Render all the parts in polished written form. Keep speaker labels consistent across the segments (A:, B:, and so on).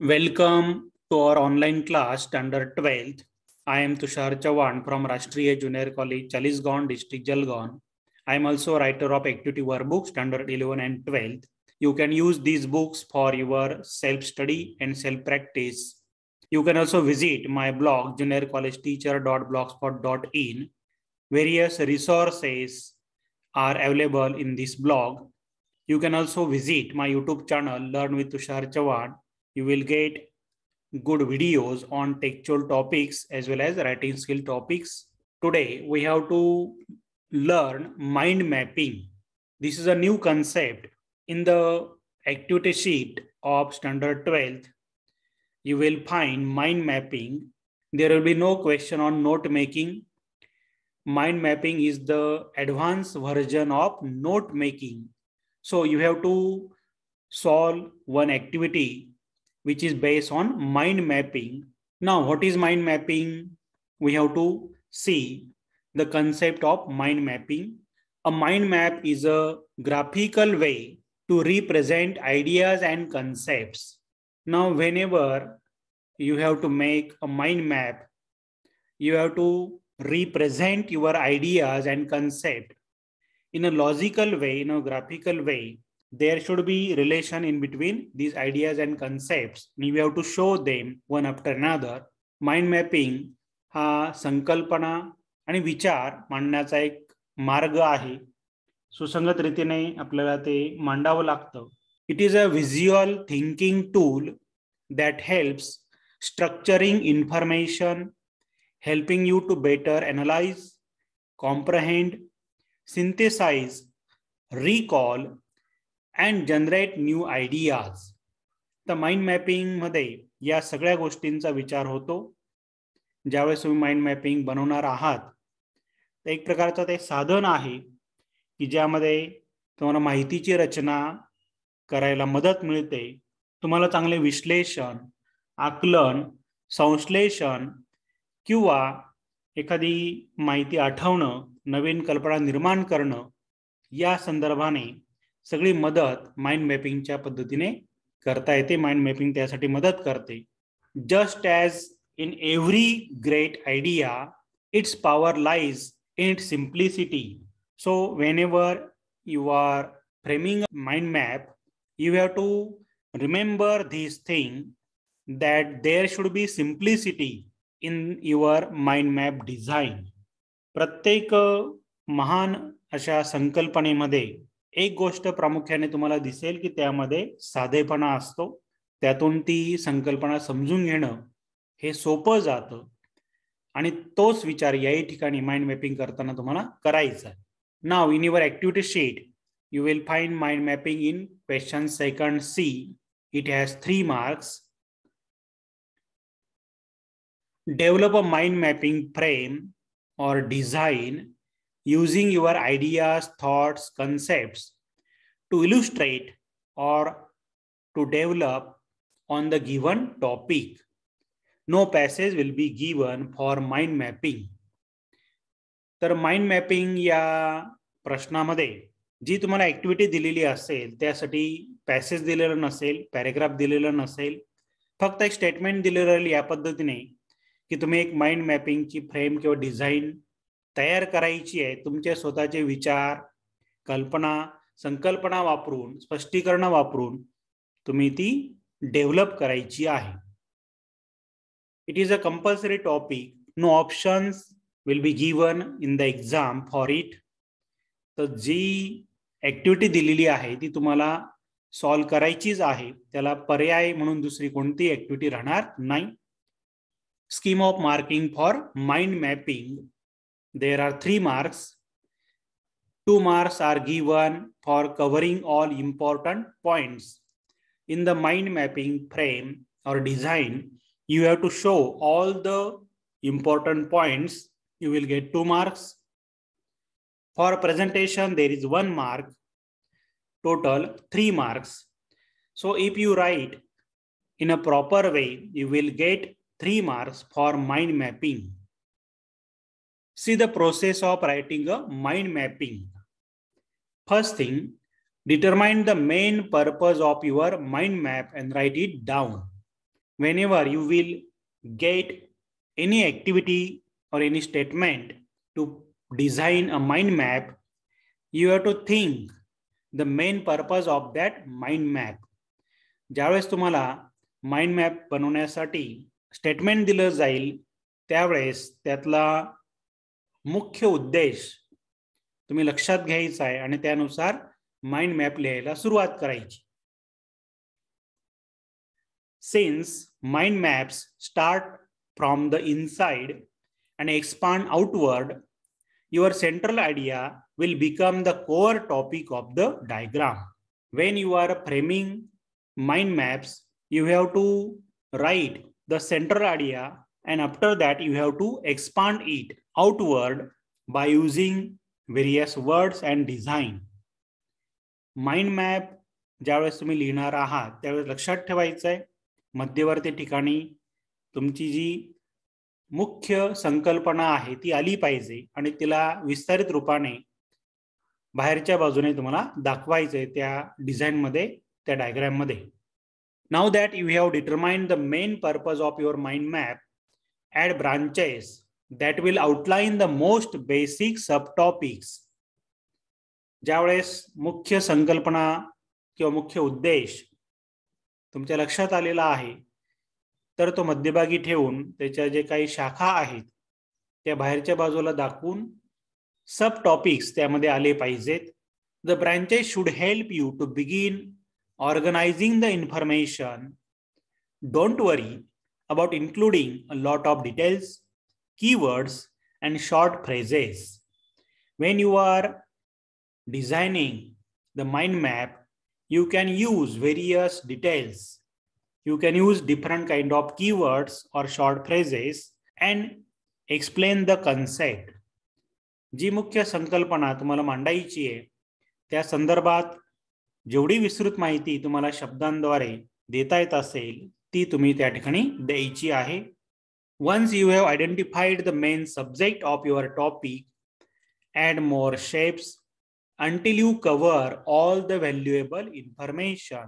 A: Welcome to our online class Standard 12th. I am Tushar Chavan from Rashtriya Junior College, Chalisgaon District, Jalgaon. I am also a writer of activity workbook Standard 11 and 12th. You can use these books for your self-study and self-practice. You can also visit my blog juniorcollegeteacher.blogspot.in. Various resources are available in this blog. You can also visit my YouTube channel Learn with Tushar Chavan. You will get good videos on textual topics as well as writing skill topics. Today, we have to learn mind mapping. This is a new concept. In the activity sheet of Standard 12th, you will find mind mapping. There will be no question on note making. Mind mapping is the advanced version of note making. So you have to solve one activity which is based on mind mapping. Now, what is mind mapping? We have to see the concept of mind mapping. A mind map is a graphical way to represent ideas and concepts. Now, whenever you have to make a mind map, you have to represent your ideas and concept in a logical way, in a graphical way. There should be relation in between these ideas and concepts. We have to show them one after another. Mind mapping हा संकल्पना आणि विचार मांडण्याचा एक मार्ग आहे. सुसंगत रीतीने आपल्याला ते मांडावं लागतं. It is a visual thinking tool that helps structuring information, helping you to better analyze, comprehend, synthesize, recall, and generate new ideas. तर माइंड मॅपिंग मध्ये या सगळ्या गोष्टींचा विचार होतो. ज्यावेळेस तुम्ही माइंड मॅपिंग बनवणार आहात तर एक प्रकारचं ते साधन आहे की ज्यामध्ये तुम्हाला माहितीची रचना करायला मदत मिळते. तुम्हाला चांगले विश्लेषण, आकलन, संश्लेषण किंवा एखादी माहिती आठवणं, नवीन कल्पना निर्माण करणं या संदर्भाने सगळी मदत माइंड मॅपिंगच्या पद्धतीने करता येते. माइंड मॅपिंग त्यासाठी मदत करते. Just as in every great idea, it's power lies in its simplicity. So whenever you are framing a mind map, you have to remember this thing that there should be simplicity in your mind map design. प्रत्येक महान अशा संकल्पनेमध्ये एक गोष्ट प्रामुख्याने तुम्हाला दिसेल की त्यामध्ये साधेपणा असतो. त्यातून ती संकल्पना समजून घेणं हे सोपं जातं आणि तोच विचार याही ठिकाणी माइंड मॅपिंग करताना तुम्हाला करायचा आहे. Now in your activity sheet you will find mind mapping in question second C. It has 3 marks. Develop a mind mapping frame or design using your ideas, thoughts, concepts to illustrate or to develop on the given topic. No passage will be given for mind mapping. तर mind mapping या प्रश्नामध्ये जी तुम्हाला activity दिलेली असेल त्यासाठी passage दिलेलं नसेल, paragraph दिलेलं नसेल, फक्त एक स्टेटमेंट दिलेलं राहील या पद्धतीने की तुम्ही एक माइंड मॅपिंगची फ्रेम किंवा डिझाईन तयार करायची आहे. तुमचे स्वतःचे विचार, कल्पना, संकल्पना वापरून, स्पष्टीकरण वापरून तुम्ही ती डेव्हलप करायची आहे. It is a compulsory topic. No options will be given in the exam for it. तर जी ऍक्टिव्हिटी दिलेली आहे ती तुम्हाला सॉल्व करायचीच आहे. त्याला पर्याय म्हणून दुसरी कोणती ऍक्टिव्हिटी राहणार नाही. Scheme of marking for mind mapping. There are 3 marks. 2 marks are given for covering all important points. In the mind mapping frame or design, you have to show all the important points. You will get 2 marks. For presentation, there is 1 mark. Total 3 marks. So if you write in a proper way, you will get 3 marks for mind mapping. See the process of writing a mind mapping. First thing, determine the main purpose of your mind map and write it down. whenever you will get any activity or any statement to design a mind map, you have to think the main purpose of that mind map. ज्यावेळेस तुम्हाला mind map बनवण्यासाठी statement दिलं जाईल त्यावेळेस त्यातला मुख्य उद्देश तुम्ही लक्षात घ्यायचा आहे आणि त्यानुसार माइंड मॅप लिहायला सुरुवात करायची. Since mind maps start from the inside and expand outward, your central idea will become the core topic of the diagram. When you are framing mind maps, you have to write the central idea, and after that you have to expand it outward by using various words and design. Mind map ज्यावेळेस तुम्ही लिहिणार आहात त्यावेळेस लक्षात ठेवायचं आहे मध्यवर्ती ठिकाणी तुमची जी मुख्य संकल्पना आहे ती आली पाहिजे आणि तिला विस्तारित रूपाने बाहेरच्या बाजूने तुम्हाला दाखवायचंय त्या डिझाइन मध्ये, त्या डायग्राम मध्ये. Now that you have determined the main purpose of your mind map, add branches that will outline the most basic subtopics. ज्यावेळेस मुख्य संकल्पना किंवा मुख्य उद्देश तुमच्या लक्षात आलेला आहे तर तो मध्यभागी ठेवून त्याच्या जे काही शाखा आहेत त्या बाहेरच्या बाजूला दाखवून सब टॉपिक्स त्यामध्ये आले पाहिजेत. The branches should help you to begin organizing the information. Don't worry about including a lot of details, keywords, and short phrases. When you are designing the mind map, you can use various details. You can use different kind of keywords or short phrases and explain the concept. जी मुख्य संकल्पना तुम्हाला मांडायची आहे त्या संदर्भात जेवढी विस्तृत माहिती तुम्हाला शब्दांद्वारे देता येत असेल ती तुम्ही त्या ठिकाणी द्यायची आहे. Once you have identified the main subject of your topic, add more shapes until you cover all the valuable information.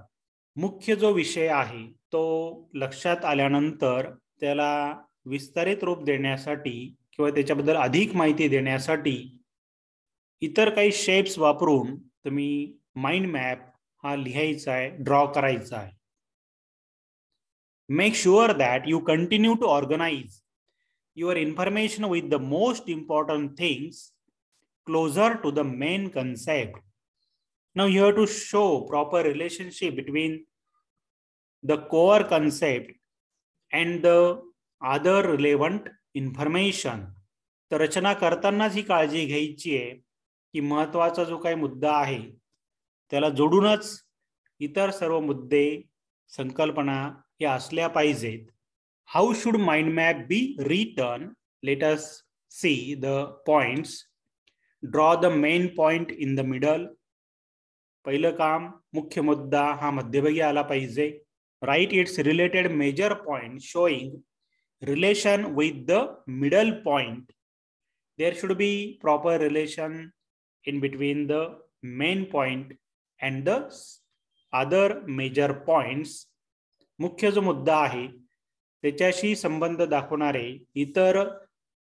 A: मुख्य जो विषय आहे तो लक्षात आल्यानंतर त्याला विस्तारित रूप देण्यासाठी किंवा त्याच्याबद्दल अधिक माहिती देण्यासाठी इतर काही शेप्स वापरून तुम्ही माइंड मॅप हा लिहायचा आहे, ड्रॉ करायचा आहे. Make sure that you continue to organize your information with the most important things closer to the main concept. Now you have to show proper relationship between the core concept and the other relevant information. तर रचना करतानाच ही काळजी घ्यायची आहे की महत्त्वाचा जो काही मुद्दा आहे त्याला जोडूनच इतर सर्व मुद्दे, संकल्पना या असल्या पाहिजेत. How should mind map be written? Let us see the points. Draw the main point in the middle. पहिलं काम, मुख्य मुद्दा हा मध्यभागी आला पाहिजे. Write its related major point showing relation with the middle point. There should be proper relation in between the main point and the other major points. मुख्य जो मुद्दा आहे त्याच्याशी संबंध दाखवणारे इतर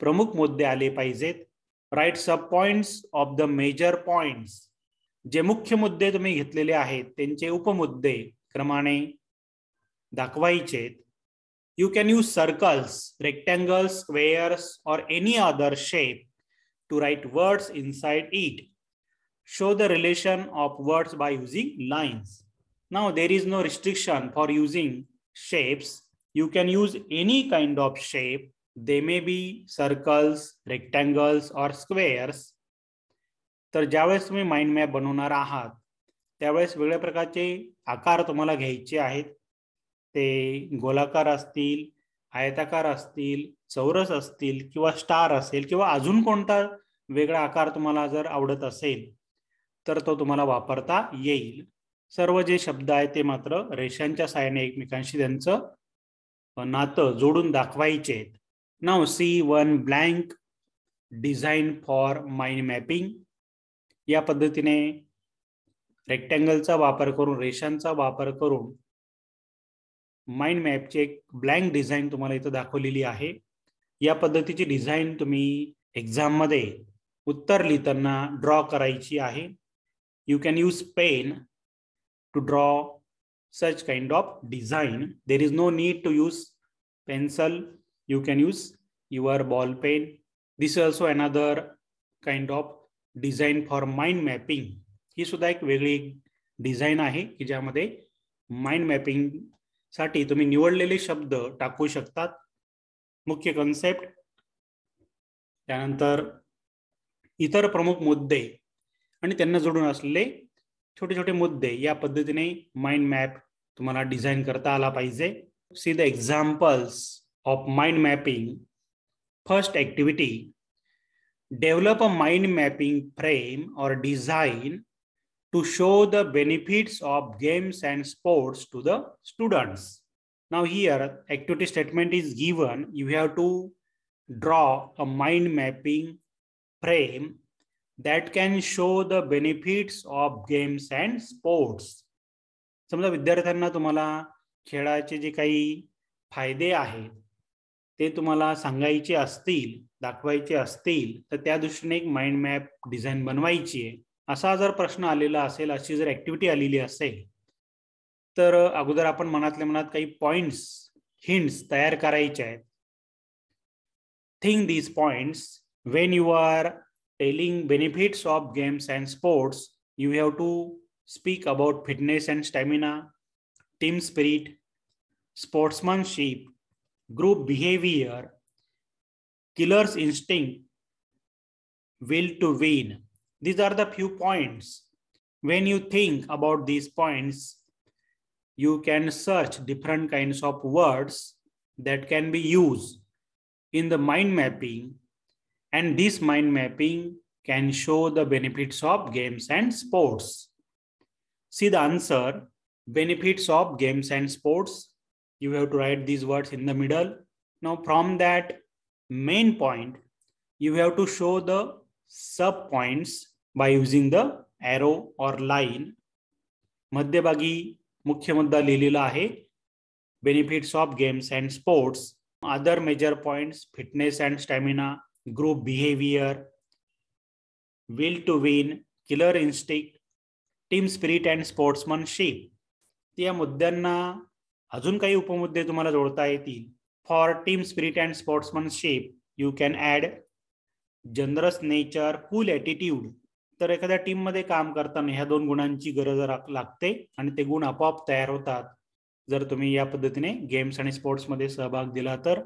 A: प्रमुख मुद्दे आले पाहिजेत. Write sub points of the major points. जे मुख्य मुद्दे तुम्ही घेतलेले आहेत त्यांचे उपमुद्दे क्रमाने दाखवायचेत. You can use circles, rectangles, squares, or any other shape to write words inside it. Show the relation of words by using lines. Now there is no restriction for using shapes. You can use any kind of shape. They may be circles, rectangles, or squares. तर ज्यावेळेस तुम्ही mind map बनवणार आहात त्यावेळेस वेगळ्या प्रकारचे आकार तुम्हाला घ्यायचे आहेत. ते गोलाकार असतील, आयताकार असतील, चौरस असतील किंवा स्टार असेल किंवा अजून कोणता वेगळा आकार तुम्हाला जर आवडत असेल तर तो तुम्हाला वापरता येईल. सर्व जे शब्द आहेत ते मात्र रेषांच्या सहाय्याने एकमेकांशी त्यांचं नातं जोडून दाखवायचे. Now see one blank design for mind mapping. या पद्धतीने रेक्टँगलचा वापर करून, रेषांचा वापर करून माइंड मॅपची एक ब्लँक डिझाईन तुम्हाला इथं दाखवलेली आहे. या पद्धतीची डिझाईन तुम्ही एक्झाममध्ये उत्तर लिहिताना ड्रॉ करायची आहे. You can use pen to draw such kind of design. There is no need to use pencil. You can use your ball pen. This is also another kind of design for mind mapping. ही सुद्धा एक वेगळी design आहे की ज्यामध्ये mind mapping साठी तुम्ही निवडलेले शब्द टाकू शकतात. मुख्य कन्सेप्ट, त्यानंतर इतर प्रमुख मुद्दे आणि त्यांना जोडून असलेले छोटे छोटे मुद्दे, या पद्धतीने माइंड मॅप तुम्हाला डिझाईन करता आला पाहिजे. See the examples of mind mapping. First activity, develop a mind mapping frame or design to show the benefits of games and sports to the students. Now here activity statement is given. You have to draw a mind mapping frame that can show the benefits of games and sports. समजा विद्यार्थ्यांना तुम्हाला खेळाचे जे काही फायदे आहेत ते तुम्हाला सांगायचे असतील, दाखवायचे असतील, तर त्या दृष्टीने एक माइंड मॅप डिझाईन बनवायची आहे. असा जर प्रश्न आलेला असेल, अशी जर ऍक्टिव्हिटी आलेली असेल, तर अगोदर आपण मनातल्या मनात काही पॉइंट्स, हिंट्स तयार करायचे आहेत. Think these points when you are telling benefits of games and sports. You have to speak about fitness and stamina, team spirit, sportsmanship, group behavior, killer's instinct, will to win. These are the few points. When you think about these points, you can search different kinds of words that can be used in the mind mapping, and this mind mapping can show the benefits of games and sports. See the answer. Benefits of games and sports. You have to write these words in the middle. Now from that main point, you have to show the sub points by using the arrow or line. मध्यभागी मुख्य मुद्दा लिहिलेला आहे, benefits of games and sports. Other major points, fitness and stamina, group behavior, will to win, killer instinct, team spirit and sportsmanship. या मुद्द्यांना अजून काही उपमुद्दे तुम्हाला जोडता येतील. For team spirit and sportsmanship you can add generous nature, cool attitude. तर एखाद्या team मध्ये काम करताना ह्या दोन गुणांची गरज लागते आणि ते गुण आपोआप तयार होतात जर तुम्ही या पद्धतीने गेम्स आणि स्पोर्ट्स मध्ये सहभाग दिला तर.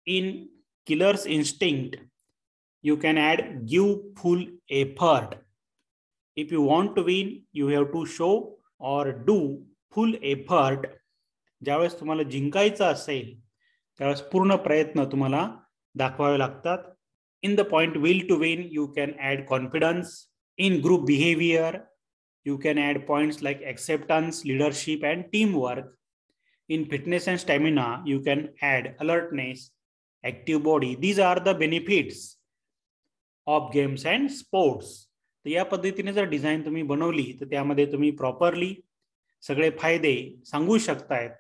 A: In killers instinct you can add give full effort. If you want to win, you have to show or do full effort. ज्यावेळेस तुम्हाला जिंकायचं असेल त्यावेळेस पूर्ण प्रयत्न तुम्हाला दाखवावे लागतात. In the point will to win, you can add confidence. In group behavior, you can add points like acceptance, leadership and teamwork. In fitness and stamina, you can add alertness, active body. These are the benefits of games and sports. तर या पद्धतीने जर design तुम्ही बनवली तर त्यामध्ये तुम्ही properly सगळे फायदे सांगू शकतायत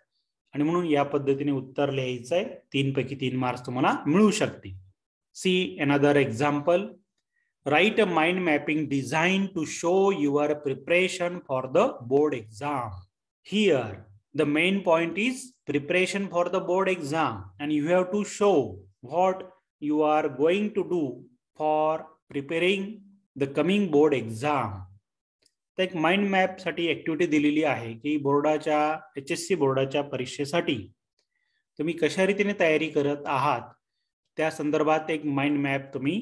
A: आणि म्हणून या पद्धतीने उत्तर लिहायचं आहे. 3 पैकी 3 मार्क्स तुम्हाला मिळू शकतील. See another example. Write a mind mapping design to show your preparation for the board exam. Here the main point is preparation for the board exam and you have to show what you are going to do for preparing the coming board exam. तर एक mind map साठी activity दिलेली आहे की बोर्डाच्या HSC बोर्डाच्या परीक्षेसाठी तुम्ही कशा रीतीने तयारी करत आहात त्या संदर्भात एक माइंड मॅप तुम्ही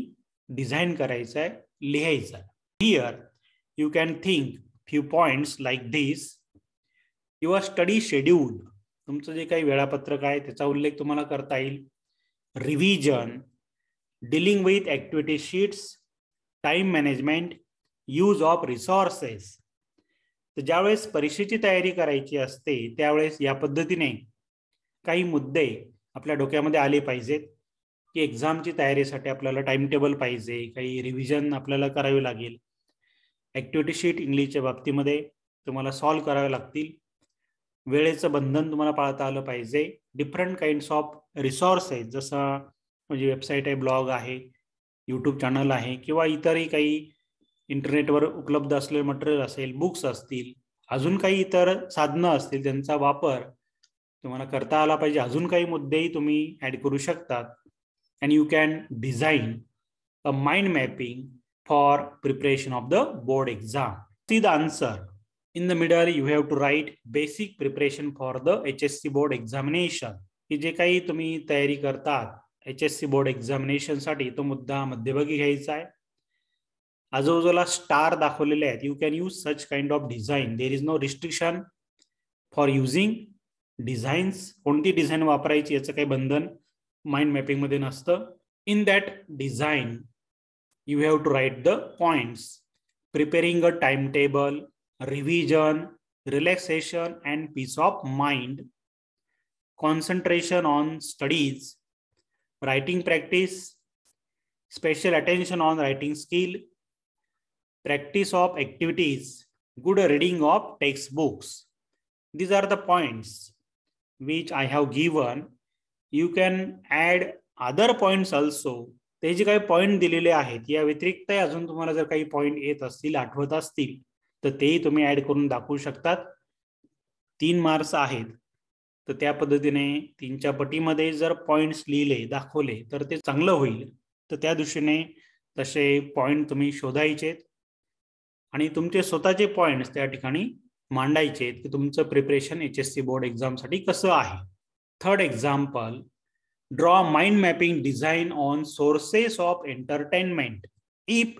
A: डिझाईन करायचा आहे, लिहायचा आहे. Here you can think few points like this. Your study schedule. तुमचं जे काही वेळापत्रक आहे त्याचा उल्लेख तुम्हाला करता येईल. Revision, dealing with activity sheets, time management, use of resources. तर ज्यावेळेस परीक्षेची तयारी करायची असते त्यावेळेस या पद्धतीने काही मुद्दे आपल्या डोक्यामध्ये आले पाहिजेत की एक्झामची तयारीसाठी आपल्याला टाइम टेबल पाहिजे, काही रिव्हिजन आपल्याला करावी लागेल, ऍक्टिव्हिटी शीट इंग्लिशच्या बाबतीमध्ये तुम्हाला सॉल्व्ह करावे लागतील. वेळेचं बंधन तुम्हाला पाळता आलं पाहिजे. डिफरंट काइंड्स ऑफ रिसोर्स आहेत, जसं म्हणजे वेबसाईट आहे, ब्लॉग आहे, यूट्यूब चॅनल आहे, किंवा इतरही काही इंटरनेटवर उपलब्ध असलेले मटेरियल असेल, बुक्स असतील, अजून काही इतर साधनं असतील ज्यांचा वापर तुम्हाला करता आला पाहिजे. अजून काही मुद्देही तुम्ही ऍड करू शकतात. And you can design a mind mapping for preparation of the board exam. C the answer. In the middle, you have to write basic preparation for the HSC board examination. की जे काही तुम्ही तयारी करतात HSC board examination साठी, तो मुद्दा मध्यभागी घ्यायचा आहे. आजूबाजूला स्टार दाखवलेले आहेत. You can use such kind of design. There is no restriction for using designs. कोणती डिझाईन वापरायची याचं काही बंधन माइंड मॅपिंग मध्ये नसतं. In that design you have to write the points, preparing a time table, revision, relaxation and peace of mind, concentration on studies, writing practice, special attention on writing skill, practice of activities, good reading of textbooks. These are the points which I have given. You can add other points also. ते जे काही point दिलेले आहेत या व्यतिरिक्त अजून तुम्हाला जर काही पॉइंट येत असतील, आठवत असतील, तर तेही तुम्ही ऍड करून दाखवू शकतात. 3 मार्क्स आहेत, तर त्या पद्धतीने 3च्या पटीमध्ये जर पॉइंट्स लिहिले, दाखवले, तर ते चांगलं होईल. तर त्या दृष्टीने तसे पॉइंट तुम्ही शोधायचे आणि तुमचे स्वतःचे पॉइंट्स त्या ठिकाणी मांडायचे की तुमचं प्रिपरेशन HSC बोर्ड एक्झाम साठी कसं आहे. Third example, draw mind mapping design on sources of entertainment. If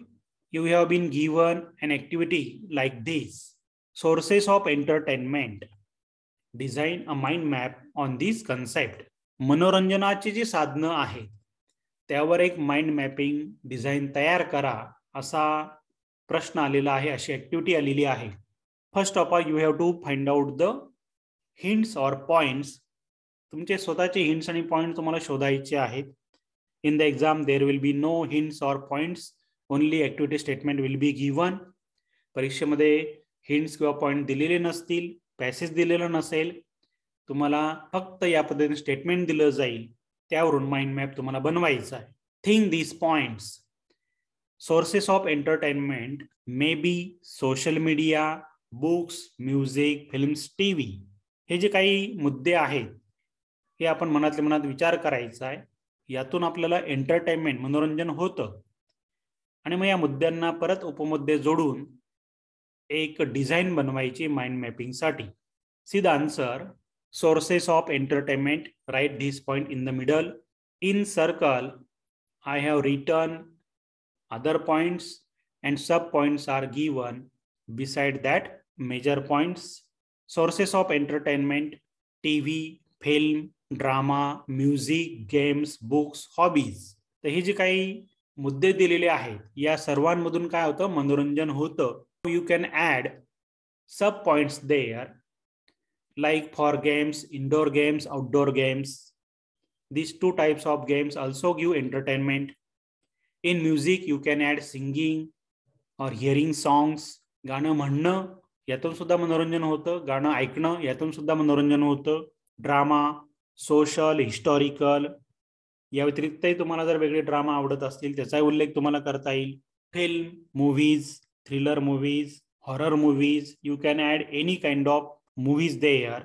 A: you have been given an activity like this, sources of entertainment, design a mind map on this concept. मनोरंजनाची जी साधनं आहेत त्यावर एक mind mapping design तयार करा, असा प्रश्न आलेला आहे, अशी ऍक्टिव्हिटी आलेली आहे. First of all you have to find out the hints or points. तुमचे स्वतःचे हिंट्स आणि पॉइंट तुम्हाला शोधायचे आहेत. In the exam there will be no hints or points, only activity statement will be given. परीक्षेमध्ये hints किंवा point दिलेले नसतील, पॅसेज दिलेलं नसेल, तुम्हाला फक्त या पद्धतीने स्टेटमेंट दिलं जाईल, त्यावरून माइंड मॅप तुम्हाला बनवायचा आहे. Think these points. Sources of entertainment may be social media, books, music, films, TV. हे जे काही मुद्दे आहेत हे आपण मनातल्या मनात विचार करायचा आहे. यातून आपल्याला एंटरटेनमेंट, मनोरंजन होतं आणि मग या मुद्द्यांना परत उपमुद्दे जोडून एक डिझाईन बनवायची माइंड मॅपिंग साठी. See the answer. Sources of entertainment, write this point in the middle. In circle I have written other points and sub points are given beside that major points. Sources of entertainment, TV, film, drama, music, games, books, hobbies. तर हे जे काही मुद्दे दिलेले आहेत या सर्वांमधून काय होतं, मनोरंजन होतं. You can add sub points there, like for games, indoor games, outdoor games. These two types of games also give entertainment. In music you can add singing or hearing songs. गाणं म्हणणं यातून सुद्धा मनोरंजन होतं, गाणं ऐकणं यातून सुद्धा मनोरंजन होतं. ड्रामा, सोशल, हिस्टॉरिकल, या व्यतिरिक्तही तुम्हाला जर वेगळे ड्रामा आवडत असतील त्याचाही उल्लेख तुम्हाला करता येईल. Film, movies, thriller movies, horror movies, you can add any kind of movies there.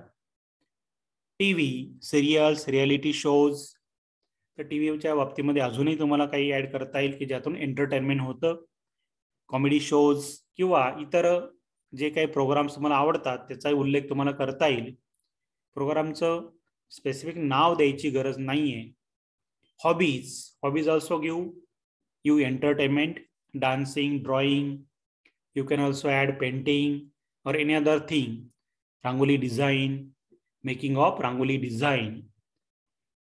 A: TV, serials, reality shows. तर टीव्हीच्या बाबतीमध्ये अजूनही तुम्हाला काही ऍड करता येईल की ज्यातून एंटरटेनमेंट होतं. कॉमेडी शोज किंवा इतर जे काही प्रोग्राम्स तुम्हाला आवडतात त्याचाही उल्लेख तुम्हाला करता येईल. प्रोग्रामचं स्पेसिफिक नाव द्यायची गरज नाहीये. Hobbies, hobbies also give you entertainment. Dancing, drawing, you can also add painting or any other thing. Rangoli design, making of rangoli design.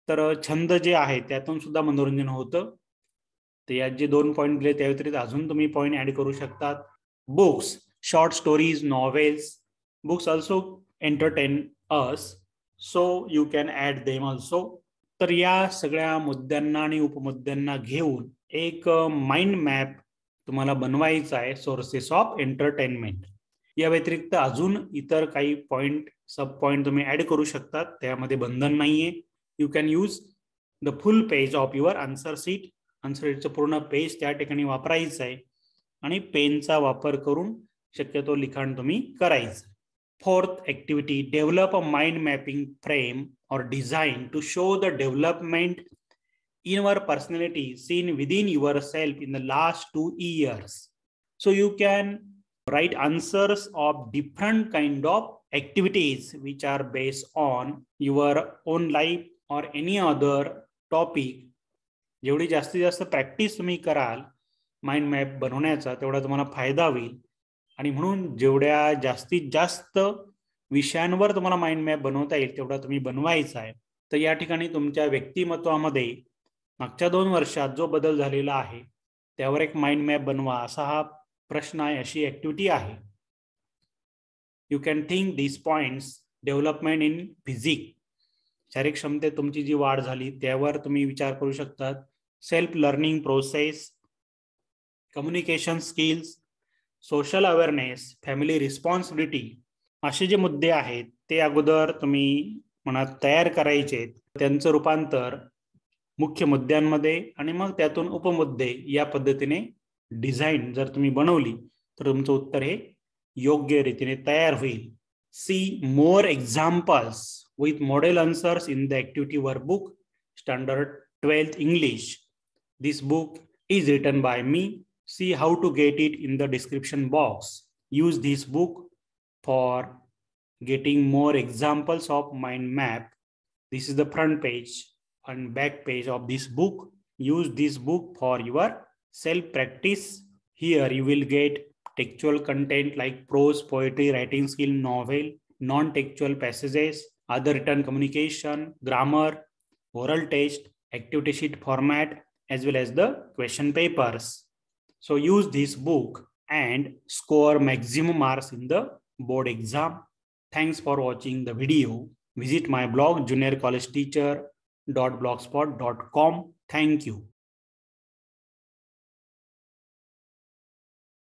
A: तर छंद जे आहे त्यातून सुद्धा मनोरंजन होतं. तर यात जे 2 पॉइंट दिले त्या व्यतिरिक्त अजून तुम्ही पॉइंट ऍड करू शकतात. Books, short stories, novels. Books also entertain us, so you can add them also. तर या सगळ्या मुद्द्यांना आणि उपमुद्द्यांना घेऊन एक माइंड मॅप तुम्हाला बनवायचा आहे सोर्सेस ऑफ एंटरटेनमेंट. या व्यतिरिक्त अजून इतर काही पॉइंट सब पॉइंट तुम्ही ऍड करू शकतात, त्यामध्ये बंधन नाहीये. You can use the full page of your answer sheet. Answer शीटचं पूर्ण पेज त्या ठिकाणी वापरायचं आहे आणि पेनचा वापर करून शक्यतो लिखाण तुम्ही करायचं. Fourth activity, develop a mind mapping frame or design to show the development in your personality seen within yourself in the last 2 years. So you can write answers of different kind of activities which are based on your own life or any other topic. जेवढी जास्तीत जास्त practice तुम्ही कराल mind map बनवण्याचा तेवढा तुम्हाला फायदा होईल. आणि म्हणून जेवढ्या जास्तीत जास्त विषयांवर तुम्हाला माइंड मॅप बनवता येईल तेवढा तुम्ही बनवायचा आहे. तर या ठिकाणी तुमच्या व्यक्तिमत्वामध्ये मागच्या 2 वर्षात जो बदल झालेला आहे त्यावर एक माइंड मॅप बनवा, असा हा प्रश्न आहे, अशी ऍक्टिव्हिटी आहे. You can think this points. Development in physics, शारीरिक क्षमतेत तुमची जी वाढ झाली त्यावर तुम्ही विचार करू शकतात. Self learning process, communication skills, social awareness, family responsibility, असे जे मुद्दे आहेत ते अगोदर तुम्ही मनात तयार करायचे. त्यांचं रूपांतर मुख्य मुद्द्यांमध्ये आणि मग त्यातून उपमुद्दे या पद्धतीने डिझाईन जर तुम्ही बनवली तर तुमचं उत्तर हे योग्य रीतीने तयार होईल. See more examples with model answers in the activity workbook standard 12th English. This book is written by me. See how to get it in the description box. Use this book for getting more examples of mind map. This is the front page and back page of this book. Use this book for your self practice. Here you will get textual content like prose, poetry, writing skill, novel, non-textual passages, other written communication, grammar, oral test, activity sheet format, as well as the question papers. So use this book and score maximum marks in the board exam. Thanks for watching the video. Visit my blog juniorcollegeteacher.blogspot.com. Thank you.